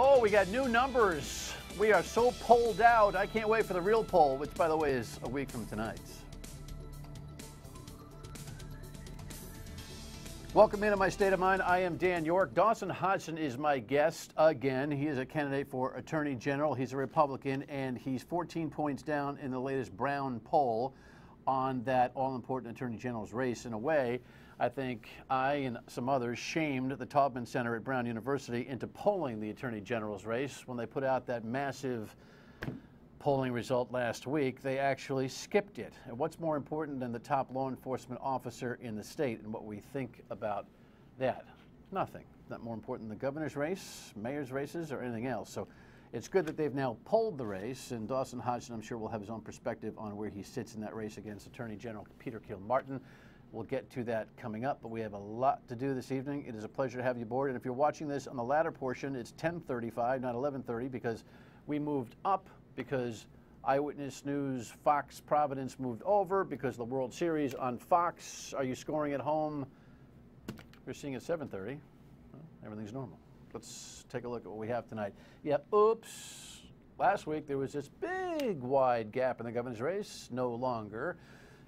Oh, we got new numbers. We are so polled out. I can't wait for the real poll, which, by the way, is a week from tonight. Welcome into my state of mind. I am Dan York. Dawson Hodgson is my guest again. He is a candidate for Attorney General. He's a Republican, and he's 14 points down in the latest Brown poll on that all-important Attorney General's race. In a way, I think I and some others shamed the Taubman Center at Brown University into polling the Attorney General's race. When they put out that massive polling result last week, they actually skipped it. And what's more important than the top law enforcement officer in the state and what we think about that? Nothing. Not more important than the governor's race, mayor's races, or anything else. So it's good that they've now polled the race, and Dawson Hodgson, I'm sure, will have his own perspective on where he sits in that race against Attorney General Peter Kilmartin. We'll get to that coming up, but we have a lot to do this evening. It is a pleasure to have you aboard, and if you're watching this on the latter portion, it's 10:35, not 11:30, because we moved up, because Eyewitness News, Fox Providence moved over, because the World Series on Fox. Are you scoring at home? You're seeing at 7:30. Well, everything's normal. Let's take a look at what we have tonight. Yeah, oops. Last week there was this big wide gap in the governor's race. No longer.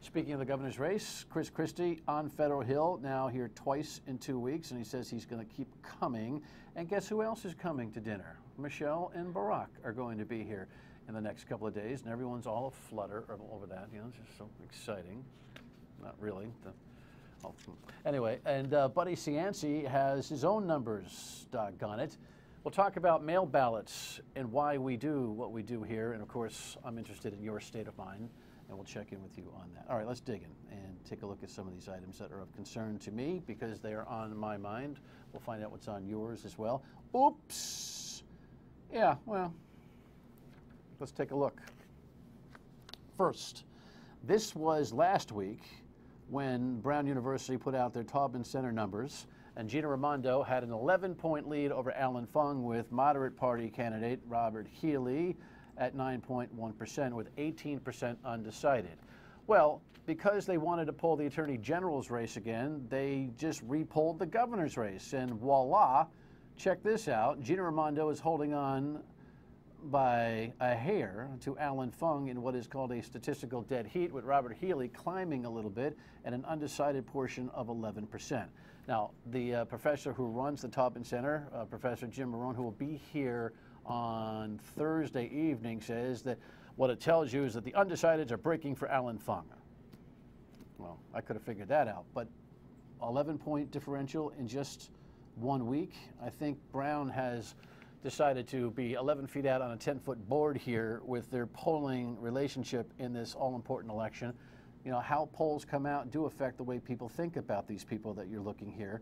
Speaking of the governor's race, Chris Christie on Federal Hill, now here twice in 2 weeks, and he says he's going to keep coming. And guess who else is coming to dinner? Michelle and Barack are going to be here in the next couple of days, and everyone's all aflutter over that. You know, it's just so exciting. Not really. Anyway, and Buddy Cianci has his own numbers, doggone it. We'll talk about mail ballots and why we do what we do here, and of course, I'm interested in your state of mind. And we'll check in with you on that. All right, let's dig in and take a look at some of these items that are of concern to me because they are on my mind. We'll find out what's on yours as well. Oops. Yeah, well, let's take a look. First, this was last week when Brown University put out their Taubman Center numbers, and Gina Raimondo had an 11-point lead over Alan Fung with moderate party candidate Robert Healy at 9.1% with 18% undecided. Well, because they wanted to poll the Attorney General's race again, they just re-polled the governor's race, and voila, check this out. Gina Raimondo is holding on by a hair to Alan Fung in what is called a statistical dead heat, with Robert Healy climbing a little bit and an undecided portion of 11%. Now, the professor who runs the Taubman Center, Professor Jim Marone, who will be here on Thursday evening, says that what it tells you is that the undecideds are breaking for Alan Fung. Well, I could have figured that out, but 11-point differential in just 1 week. I think Brown has decided to be 11 feet out on a 10-foot board here with their polling relationship in this all-important election. You know, how polls come out do affect the way people think about these people that you're looking here.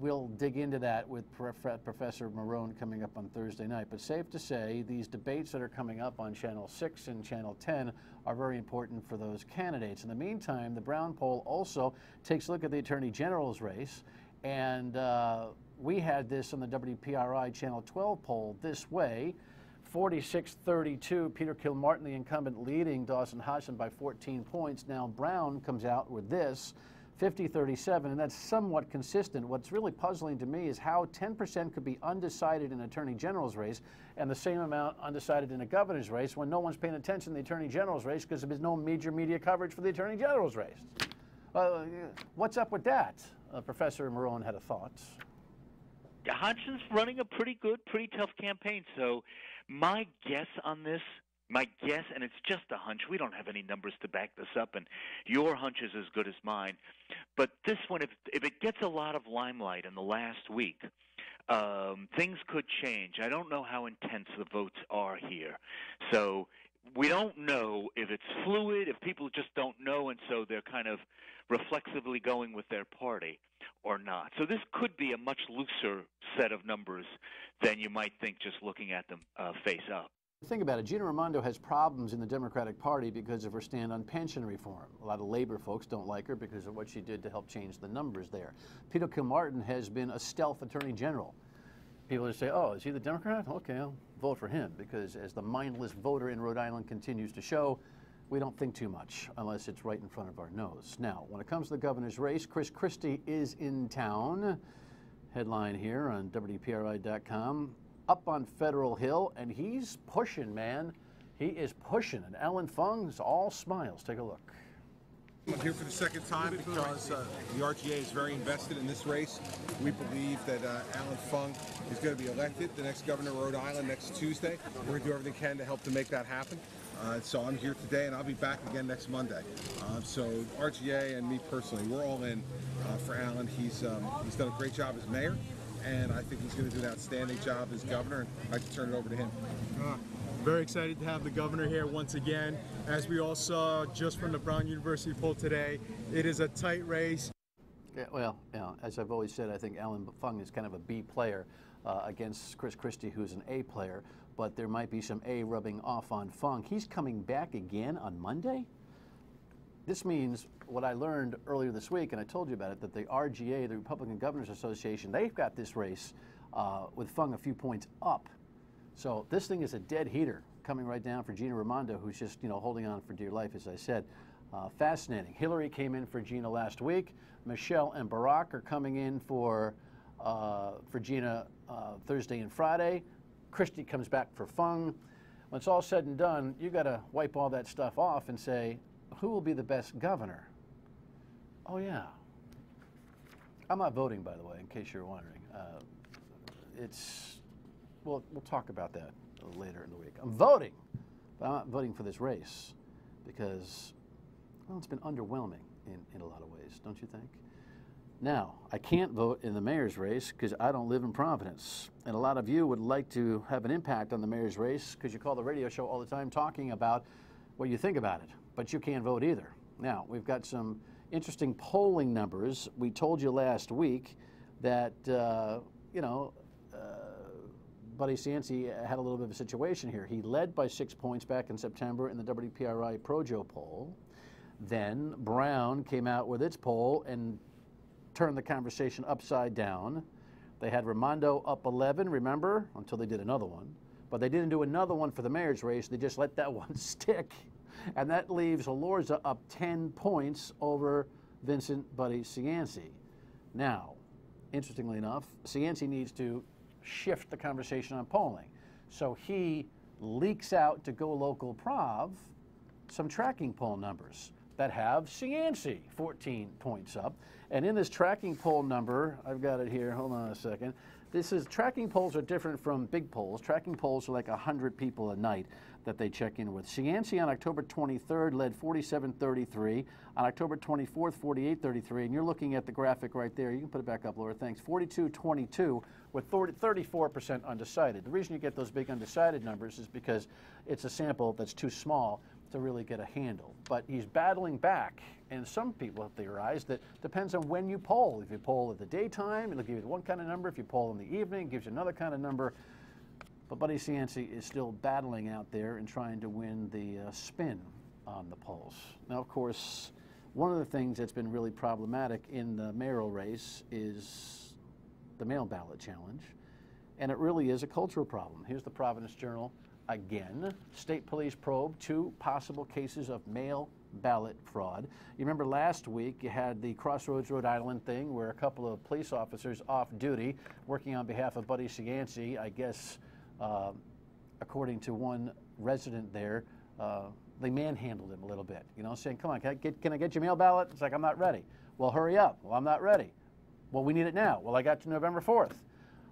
We'll dig into that with Professor Marone coming up on Thursday night. But safe to say, these debates that are coming up on Channel 6 and Channel 10 are very important for those candidates. In the meantime, the Brown poll also takes a look at the Attorney General's race. And we had this on the WPRI Channel 12 poll this way. 46-32, Peter Kilmartin, the incumbent, leading Dawson Hodgson by 14 points. Now Brown comes out with this, 50-37, and that's somewhat consistent. What's really puzzling to me is how 10% could be undecided in an Attorney General's race and the same amount undecided in a governor's race when no one's paying attention to the Attorney General's race because there's no major media coverage for the Attorney General's race. What's up with that? Professor Marone had a thought. Hodgson's running a pretty good, pretty tough campaign, so my guess on this, and it's just a hunch, we don't have any numbers to back this up, and your hunch is as good as mine, but this one, if it gets a lot of limelight in the last week, things could change. I don't know how intense the votes are here, so we don't know if it's fluid, if people just don't know, and so they're kind of reflexively going with their party or not. So this could be a much looser set of numbers than you might think just looking at them face up. Think about it. Gina Raimondo has problems in the Democratic Party because of her stand on pension reform. A lot of labor folks don't like her because of what she did to help change the numbers there. Peter Kilmartin has been a stealth Attorney General. People just say, oh, is he the Democrat? Okay, I'll vote for him, because as the mindless voter in Rhode Island continues to show, we don't think too much unless it's right in front of our nose. Now, when it comes to the governor's race, Chris Christie is in town. Headline here on WPRI.com. up on Federal Hill, and he's pushing, man. He is pushing, and Alan Fung is all smiles. Take a look. I'm here for the second time because the RGA is very invested in this race. We believe that Alan Fung is going to be elected the next governor of Rhode Island next Tuesday. We're going to do everything we can to help to make that happen. So I'm here today, and I'll be back again next Monday. So RGA and me personally, we're all in for Alan. He's done a great job as mayor, and I think he's going to do an outstanding job as governor, and I'd like to turn it over to him. Very excited to have the governor here once again. As we all saw just from the Brown University poll today, it is a tight race. Yeah, well, you know, as I've always said, I think Alan Fung is kind of a B player against Chris Christie, who's an A player, but there might be some A rubbing off on Fung. He's coming back again on Monday? This means what I learned earlier this week, and I told you about it, that the RGA, the Republican Governors Association, they've got this race with Fung a few points up. So this thing is a dead heater coming right down for Gina Raimondo, who's just, you know, holding on for dear life, as I said. Fascinating. Hillary came in for Gina last week. Michelle and Barack are coming in for Gina Thursday and Friday. Christie comes back for Fung. When it's all said and done, you got to wipe all that stuff off and say, who will be the best governor? Oh, yeah. I'm not voting, by the way, in case you're wondering. Well, we'll talk about that later in the week. I'm voting, but I'm not voting for this race because, well, it's been underwhelming in a lot of ways, don't you think? Now, I can't vote in the mayor's race because I don't live in Providence. And a lot of you would like to have an impact on the mayor's race because you call the radio show all the time talking about what you think about it, but you can't vote either. Now, we've got some interesting polling numbers. We told you last week that, Buddy Cianci had a little bit of a situation here. He led by 6 points back in September in the WPRI Projo poll. Then Brown came out with its poll and turned the conversation upside down. They had Raimondo up 11, remember, until they did another one. But they didn't do another one for the mayor's race. They just let that one stick. And that leaves Elorza up 10 points over Vincent Buddy Cianci. Now, interestingly enough, Cianci needs to shift the conversation on polling. So he leaks out to Go Local Prov some tracking poll numbers that have Cianci 14 points up. And in this tracking poll number, I've got it here, hold on a second. Tracking polls are different from big polls. Tracking polls are like 100 people a night that they check in with. Cianci on October 23rd led 47-33. On October 24th, 48-33. And you're looking at the graphic right there. You can put it back up, Laura, thanks. 42-22 with 34% undecided. The reason you get those big undecided numbers is because it's a sample that's too small to really get a handle. But he's battling back, and some people have theorized that depends on when you poll. If you poll at the daytime, it'll give you one kind of number. If you poll in the evening, it gives you another kind of number. But Buddy Cianci is still battling out there and trying to win the spin on the polls. Now, of course, one of the things that's been really problematic in the mayoral race is the mail ballot challenge, and it really is a cultural problem. Here's the Providence Journal again. State police probe 2 possible cases of mail ballot fraud. You remember last week you had the Crossroads, Rhode Island thing where a couple of police officers off duty working on behalf of Buddy Cianci, I guess, according to one resident there, they manhandled him a little bit, you know, saying, come on, can I get your mail ballot? It's like, I'm not ready. Well, hurry up. Well, I'm not ready. Well, we need it now. Well, I got to November 4th.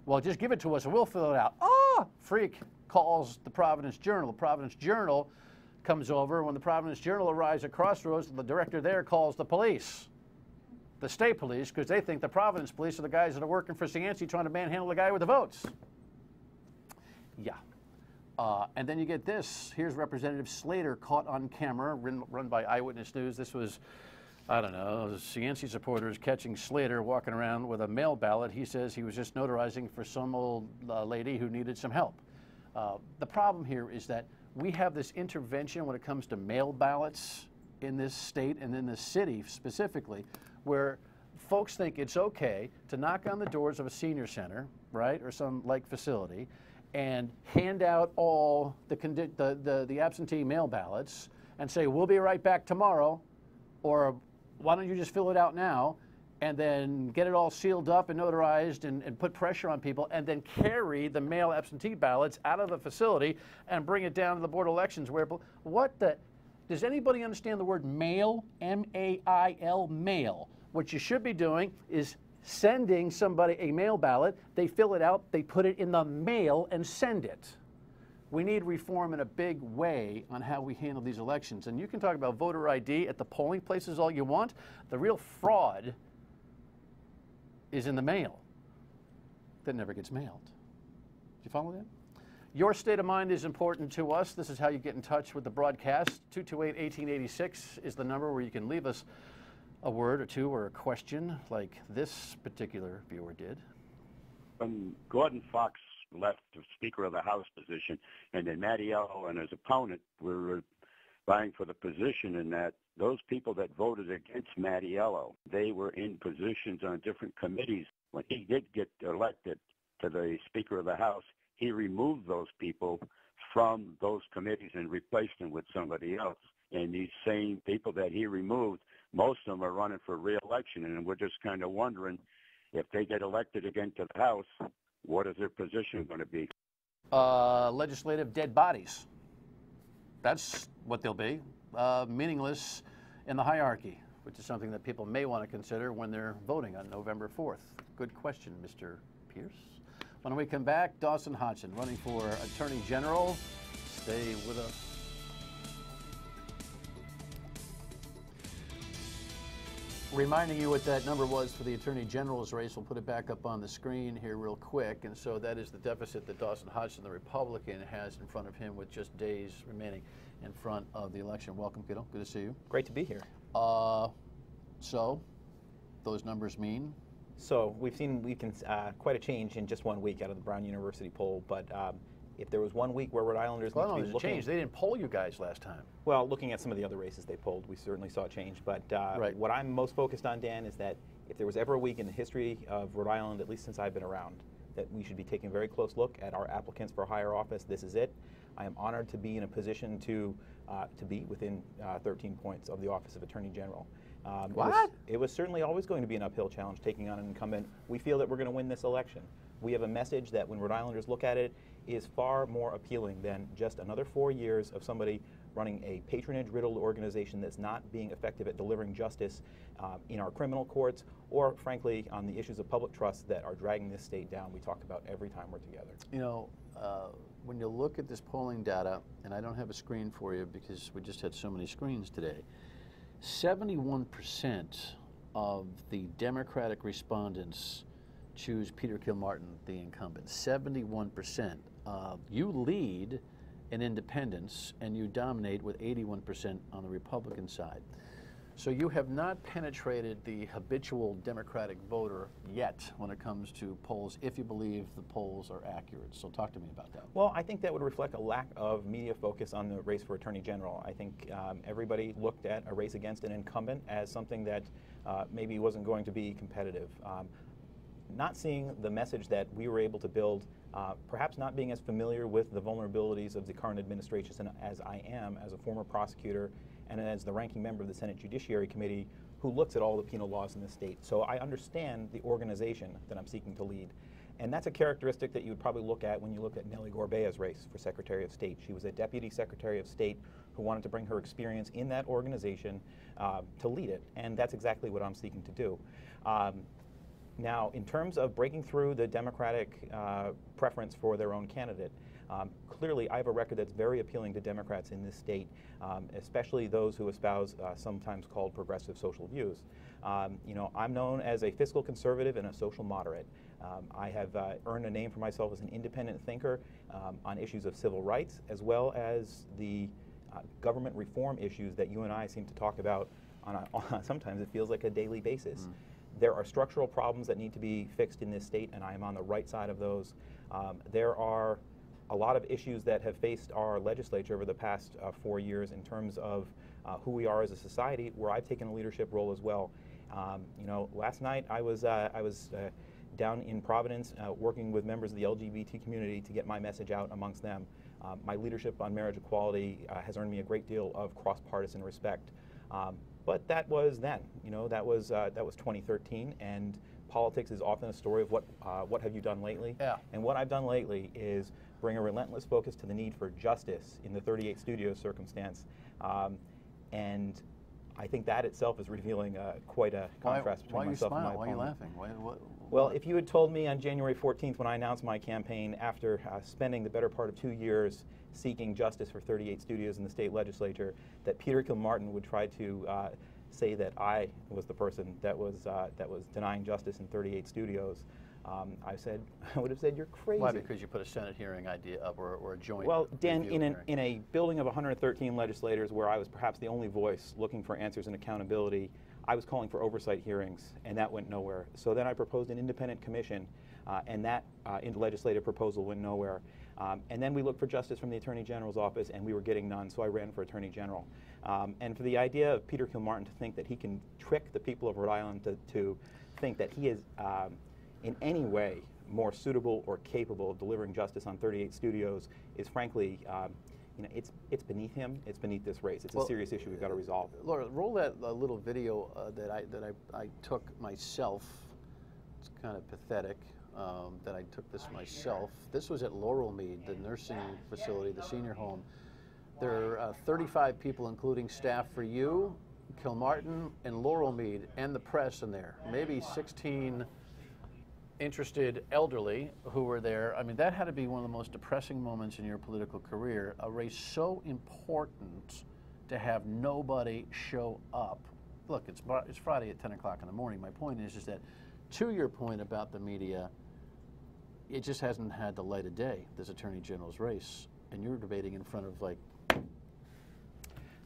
Well, just give it to us and we'll fill it out. Oh, freak calls the Providence Journal. The Providence Journal comes over. When the Providence Journal arrives at Crossroads, the director there calls the police, the state police, because they think the Providence police are the guys that are working for Cianci trying to manhandle the guy with the votes. Yeah. And then you get this. Here's Representative Slater caught on camera, run by Eyewitness News. This was, I don't know, Cianci supporters catching Slater walking around with a mail ballot. He says he was just notarizing for some old lady who needed some help. The problem here is that we have this intervention when it comes to mail ballots in this state and in this city specifically, where folks think it's okay to knock on the doors of a senior center, right, or some like facility, and hand out all the absentee mail ballots and say, we'll be right back tomorrow, or why don't you just fill it out now? and then get it all sealed up and notarized and put pressure on people, and then carry the mail absentee ballots out of the facility and bring it down to the Board of Elections where, what the, does anybody understand the word mail? M-A-I-L, mail. What you should be doing is sending somebody a mail ballot, they fill it out, they put it in the mail and send it. We need reform in a big way on how we handle these elections. And you can talk about voter ID at the polling places all you want. The real fraud is in the mail that never gets mailed. Do you follow that? Your state of mind is important to us. This is how you get in touch with the broadcast. 228-1886 is the number where you can leave us a word or two or a question like this particular viewer did. When Gordon Fox left the Speaker of the House position, and then Mattiello and his opponent were vying for the position, and that those people that voted against Mattiello, they were in positions on different committees. When he did get elected to the Speaker of the House, he removed those people from those committees and replaced them with somebody else. And these same people that he removed, most of them are running for re-election, and we're just kind of wondering if they get elected again to the House, what is their position going to be? Legislative dead bodies. That's what they'll be. Meaningless in the hierarchy, which is something that people may want to consider when they're voting on November 4th. Good question, Mr. Pierce. When we come back, Dawson Hodgson running for Attorney General. Stay with us. Reminding you what that number was for the Attorney General's race. We'll put it back up on the screen here real quick. And so that is the deficit that Dawson Hodgson, the Republican, has in front of him with just days remaining in front of the election. Welcome, kiddo. Good to see you. Great to be here. So those numbers mean? So we've seen quite a change in just 1 week out of the Brown University poll. But if there was 1 week where Rhode Islanders well, there's a change. They didn't poll you guys last time. Well, looking at some of the other races they polled, we certainly saw a change. But right. What I'm most focused on, Dan, is that if there was ever a week in the history of Rhode Island, at least since I've been around, that we should be taking a very close look at our applicants for higher office. This is it. I am honored to be in a position to be within 13 points of the office of Attorney General. What? It was certainly always going to be an uphill challenge taking on an incumbent. We feel that we're going to win this election. We have a message that when Rhode Islanders look at it is far more appealing than just another 4 years of somebody running a patronage-riddled organization that's not being effective at delivering justice in our criminal courts or, frankly, on the issues of public trust that are dragging this state down. We talk about every time we're together. You know, when you look at this polling data, and I don't have a screen for you because we just had so many screens today, 71% of the Democratic respondents choose Peter Kilmartin, the incumbent. 71%. You lead in independents, and you dominate with 81% on the Republican side. So you have not penetrated the habitual Democratic voter yet when it comes to polls, if you believe the polls are accurate. So talk to me about that. Well, I think that would reflect a lack of media focus on the race for Attorney General. I think everybody looked at a race against an incumbent as something that maybe wasn't going to be competitive. Not seeing the message that we were able to build, perhaps not being as familiar with the vulnerabilities of the current administration as I am as a former prosecutor and as the ranking member of the Senate Judiciary Committee who looks at all the penal laws in the state. So I understand the organization that I'm seeking to lead. And that's a characteristic that you would probably look at when you look at Nellie Gorbea's race for Secretary of State. She was a Deputy Secretary of State who wanted to bring her experience in that organization to lead it. And that's exactly what I'm seeking to do. Now, in terms of breaking through the Democratic preference for their own candidate, clearly I have a record that's very appealing to Democrats in this state, especially those who espouse sometimes called progressive social views. You know, I'm known as a fiscal conservative and a social moderate. I have earned a name for myself as an independent thinker on issues of civil rights, as well as the government reform issues that you and I seem to talk about on sometimes it feels like a daily basis. There are structural problems that need to be fixed in this state, and I am on the right side of those. There are a lot of issues that have faced our legislature over the past 4 years in terms of who we are as a society, where I've taken a leadership role as well. You know, last night I was down in Providence working with members of the LGBT community to get my message out amongst them. My leadership on marriage equality has earned me a great deal of cross-partisan respect. But that was then. That was 2013, and politics is often a story of what have you done lately. Yeah. And what I've done lately is bring a relentless focus to the need for justice in the 38 Studios circumstance, and I think that itself is revealing quite a contrast between myself and my opponent. Why are you laughing? Well, if you had told me on January 14th when I announced my campaign after spending the better part of 2 years seeking justice for 38 studios in the state legislature that Peter Kilmartin would try to say that I was the person that was denying justice in 38 studios, I would have said you're crazy. Why? Because you put a Senate hearing idea up or a joint. Well, Dan, in a building of 113 legislators where I was perhaps the only voice looking for answers and accountability, I was calling for oversight hearings, and that went nowhere. So then I proposed an independent commission, and that legislative proposal went nowhere. And then we looked for justice from the Attorney General's office, and we were getting none, so I ran for Attorney General. And for the idea of Peter Kilmartin to think that he can trick the people of Rhode Island to think that he is in any way more suitable or capable of delivering justice on 38 studios is frankly, it's beneath him. It's beneath this race. It's a serious issue we've got to resolve. Laura, roll that little video that I took myself. It's kind of pathetic that I took this myself. This was at Laurel Mead, the nursing facility, the senior home. There are 35 people, including staff for you, Kilmartin, and Laurel Mead, and the press in there. Maybe 16 interested elderly who were there. I mean, that had to be one of the most depressing moments in your political career, a race so important to have nobody show up. Look, it's Friday at 10 o'clock in the morning. My point is that, to your point about the media, it just hasn't had the light of day, this Attorney General's race, and you're debating in front of, like,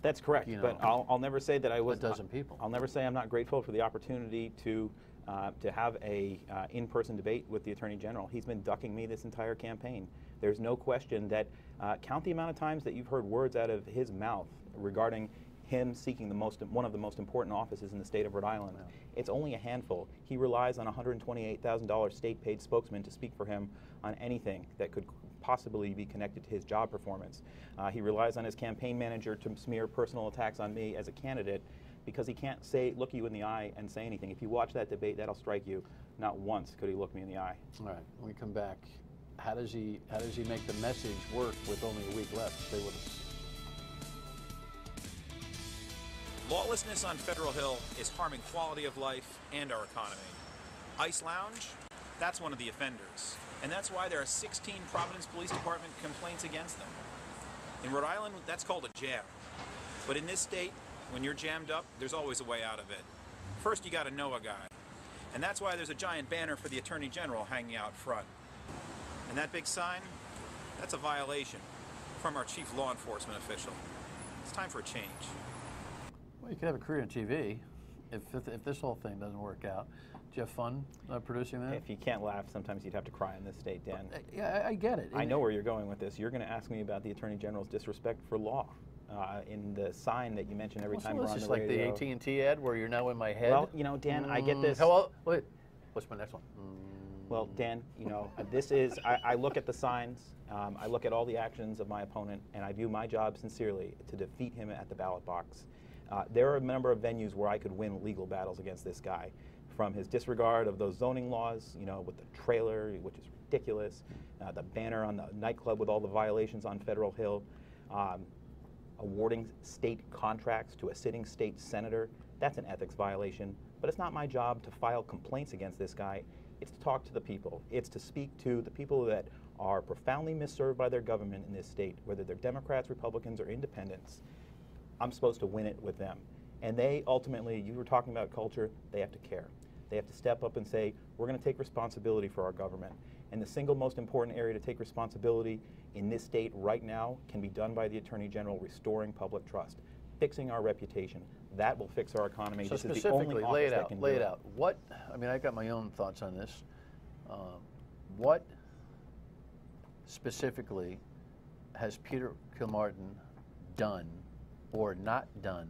that's correct, but I'll never say that I was a dozen people. I'll never say I'm not grateful for the opportunity to have a in-person debate with the Attorney General. He's been ducking me this entire campaign. There's no question that count the amount of times that you've heard words out of his mouth regarding him seeking one of the most important offices in the state of Rhode Island. It's only a handful. He relies on a $128,000 state-paid spokesman to speak for him on anything that could possibly be connected to his job performance. He relies on his campaign manager to smear personal attacks on me as a candidate because he can't look you in the eye and say anything. If you watch that debate, that'll strike you. Not once could he look me in the eye. All right, when we come back, how does he make the message work with only a week left? Stay with us. Lawlessness on Federal Hill is harming quality of life and our economy. Ice Lounge, that's one of the offenders. And that's why there are 16 Providence Police Department complaints against them. In Rhode Island, that's called a jam. But in this state, when you're jammed up, there's always a way out of it. First, you gotta know a guy. And that's why there's a giant banner for the Attorney General hanging out front. And that big sign, that's a violation from our chief law enforcement official. It's time for a change. Well, you could have a career in TV if this whole thing doesn't work out. Do you have fun producing that? If you can't laugh, sometimes you'd have to cry in this state, Dan. Yeah, I get it. I know where you're going with this. You're going to ask me about the Attorney General's disrespect for law in the sign that you mention every time we're on the radio. It's like the AT&T ad where you're now in my head. Well, Dan, I get this. Wait, what's my next one? Well, Dan, this is, I look at the signs, I look at all the actions of my opponent, and I view my job sincerely to defeat him at the ballot box. There are a number of venues where I could win legal battles against this guy, from his disregard of those zoning laws, with the trailer, which is ridiculous, the banner on the nightclub with all the violations on Federal Hill, awarding state contracts to a sitting state senator. That's an ethics violation, but it's not my job to file complaints against this guy. It's to talk to the people. It's to speak to the people that are profoundly misserved by their government in this state, whether they're Democrats, Republicans, or independents. I'm supposed to win it with them. And they ultimately, you were talking about culture, they have to care. They have to step up and say, we're going to take responsibility for our government. And the single most important area to take responsibility in this state right now can be done by the Attorney General, restoring public trust, fixing our reputation. That will fix our economy. So this is the specifically, only lay office that can lay do it out. What, I got my own thoughts on this. What specifically has Peter Kilmartin done or not done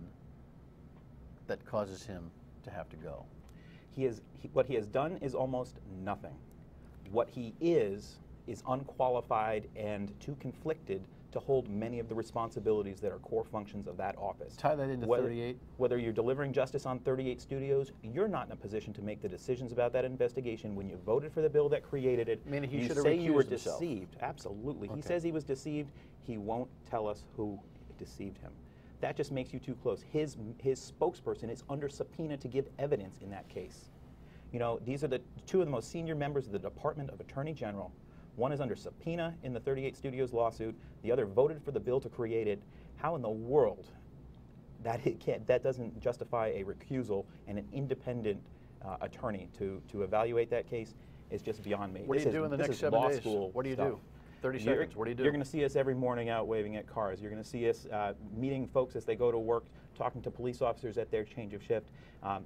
that causes him to have to go? What he has done is almost nothing. What he is unqualified and too conflicted to to hold many of the responsibilities that are core functions of that office. Tie that into 38. Whether you're delivering justice on 38 studios, you're not in a position to make the decisions about that investigation. When you voted for the bill that created it, Meaning he you should have say you were recused himself. deceived. Absolutely. Okay. He says he was deceived. He won't tell us who deceived him. That just makes you too close. His spokesperson is under subpoena to give evidence in that case. You know, these are the two of the most senior members of the Department of Attorney General. One is under subpoena in the 38 Studios lawsuit. The other voted for the bill to create it. How in the world that doesn't justify a recusal and an independent attorney to evaluate that case is just beyond me. What do you do in the next 7 days? What do you do? 30 seconds. What do you do? You're going to see us every morning out waving at cars. You're going to see us meeting folks as they go to work, talking to police officers at their change of shift.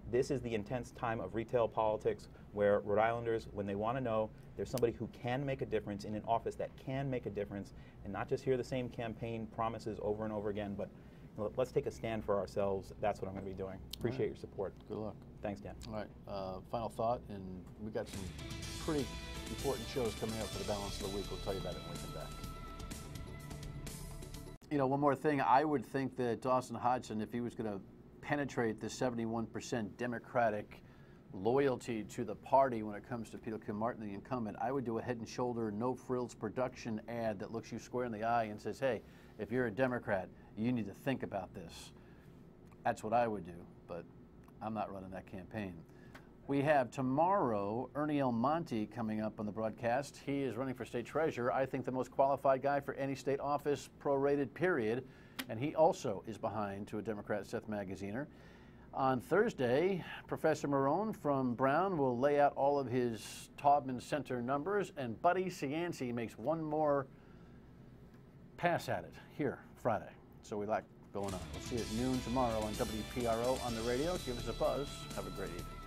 This is the intense time of retail politics where Rhode Islanders, when they want to know, there's somebody who can make a difference in an office that can make a difference and not just hear the same campaign promises over and over again, but let's take a stand for ourselves. That's what I'm going to be doing. Appreciate your support. Good luck. Thanks, Dan. All right. Final thought, and we got some pretty important shows coming up for the balance of the week. We'll tell you about it when we come back. You know, one more thing. I would think that Dawson Hodgson, if he was going to penetrate the 71% Democratic loyalty to the party when it comes to Peter Kim Martin, the incumbent, I would do a Head and Shoulder, no frills production ad that looks you square in the eye and says, hey, if you're a Democrat, you need to think about this. That's what I would do, but I'm not running that campaign. We have tomorrow Ernie Almonte coming up on the broadcast. He is running for state treasurer. I think the most qualified guy for any state office, prorated, period. And he also is behind to a Democrat, Seth Magaziner. On Thursday, Professor Marone from Brown will lay out all of his Taubman Center numbers, and Buddy Cianci makes one more pass at it here Friday. So we like going on. We'll see you at noon tomorrow on WPRO on the radio. Give us a buzz. Have a great evening.